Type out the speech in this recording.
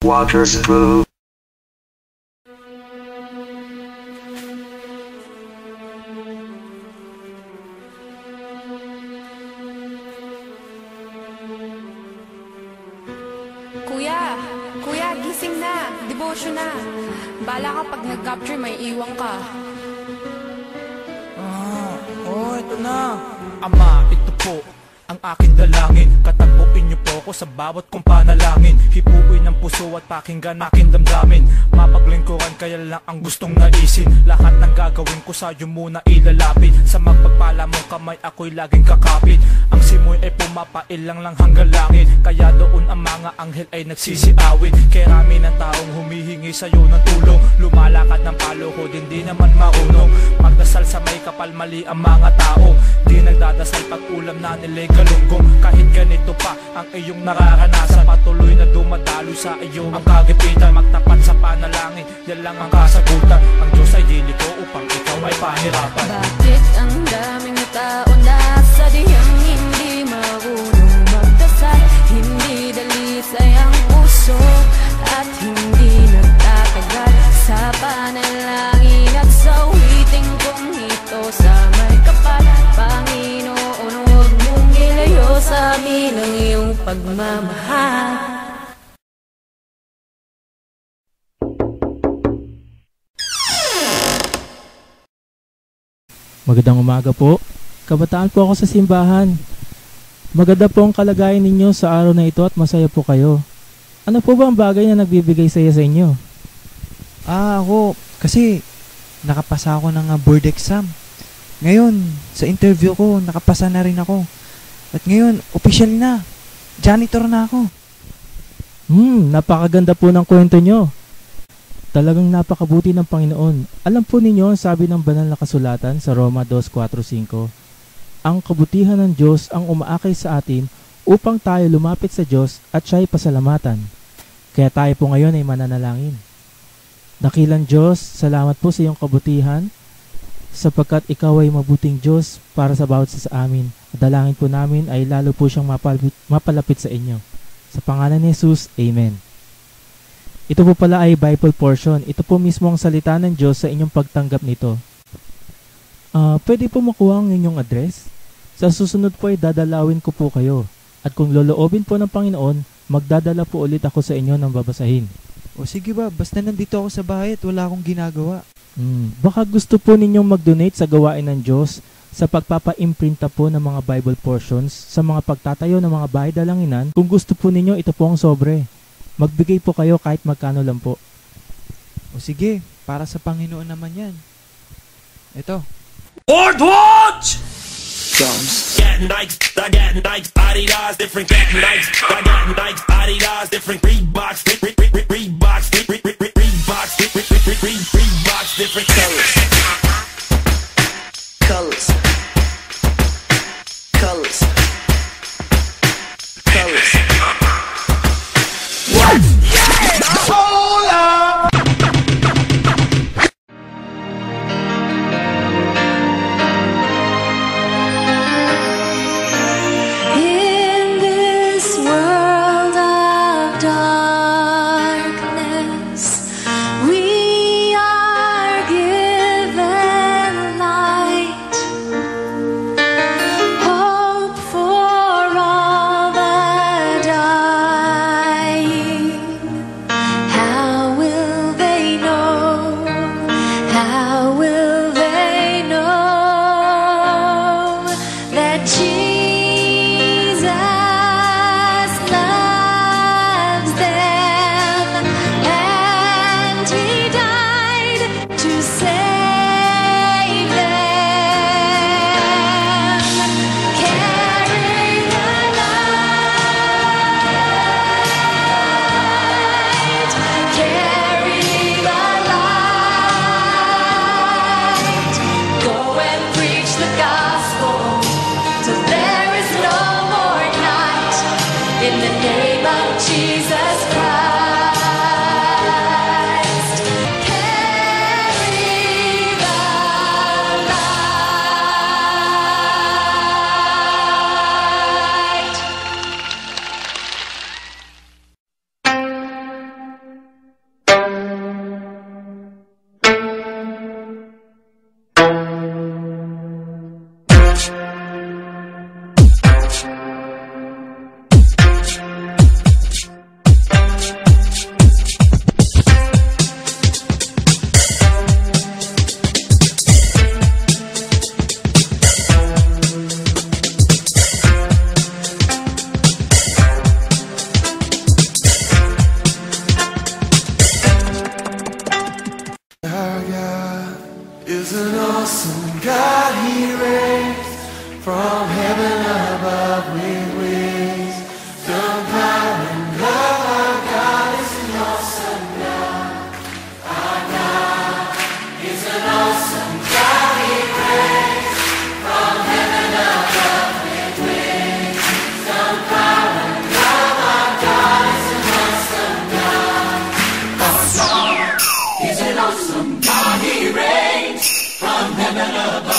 Waterspoon. Kuya, gising na. Devotion na. Bala ka pag nag-capture, may iwan ka. Ito na. Ama, ito po ang aking dalangin. Katagpuin niyo po ako sa bawat kong panalangin. Hipuin ng puso at pakinggan aking damdamin. Mapaglingkuran kaya lang ang gustong naisin. Lahat ng gagawin ko sa'yo muna ilalapit. Sa magpagpala mong kamay ako'y laging kakapit. Ang simoy ay pumapailang lang hanggang langit. Kaya doon ang mga anghel ay nagsisiawit. Kaya rami ng taong humihingi sa'yo ng tulong. Lumalakad ng paluhod, hindi naman marunong magdasal sa may kapal, mali ang mga tao. Di nagdadasal pag ulam na nila'y galunggong. Kahit ganito pa ang iyong nararanasan, patuloy na dumadalo sa iyo ang kagipitan. Magtapat sa panalangin, yan lang ang kasagutan. Ang Diyos ay liliko upang ikaw ay pahirapan. Bakit ang daming tao na sadyang hindi marunong magdasal? Hindi dalisay ang puso at hindi nagtatagal sa panalangin at sa witing kong ito sa may kapal. Panginoon, huwag mong ilayo sa amin ang iyong pagmamahal. Magandang umaga po. Kabataan po ako sa simbahan. Maganda po ang kalagayan ninyo sa araw na ito at masaya po kayo. Ano po ba ang bagay na nagbibigay saya sa inyo? Ako, kasi nakapasa ako ng board exam. Ngayon, sa interview ko, nakapasa na rin ako. At ngayon, official na. Janitor na ako. Napakaganda po ng kwento nyo. Talagang napakabuti ng Panginoon. Alam po ninyo ang sabi ng banal na kasulatan sa Roma 2:4-5. Ang kabutihan ng Diyos ang umaakay sa atin upang tayo lumapit sa Diyos at siya'y pasalamatan. Kaya tayo po ngayon ay mananalangin. Dakilang Diyos, salamat po sa iyong kabutihan sapagkat ikaw ay mabuting Diyos para sa bawat isa sa amin. At dalangin po namin ay lalo po siyang mapalapit sa inyo. Sa pangalan ni Jesus, Amen. Ito po pala ay Bible portion. Ito po mismo ang salita ng Diyos sa inyong pagtanggap nito. Pwede po makuha ang inyong address? Sa susunod po ay dadalawin ko po kayo. At kung loloobin po ng Panginoon, magdadala po ulit ako sa inyo ng babasahin. O sige ba, basta nandito ako sa bahay at wala akong ginagawa. Baka gusto po ninyong mag-donate sa gawain ng Diyos sa pagpapa-imprinta po ng mga Bible portions sa mga pagtatayo ng mga bahay dalanginan. Kung gusto po ninyo, ito po ang sobre. Magbigay po kayo kahit magkano lang po. O sige, para sa Panginoon naman yan. Ito. Lord, watch! Drums. Got Nikes, I got Nikes, Adidas, different got Nikes, I got Nikes, Adidas, different Reeboks, Reeboks, Reeboks, different colors. Colors. Colors. Colors. What? Yeah! Hold up! In this world of darkness, we are given light, hope for all the dying. How will they know? How will they know that Jesus loves them and He died to save them? Carry the light, carry the light. Go and preach the gospel till there is no more night. In the name of Jesus Christ, carry the light. nangaba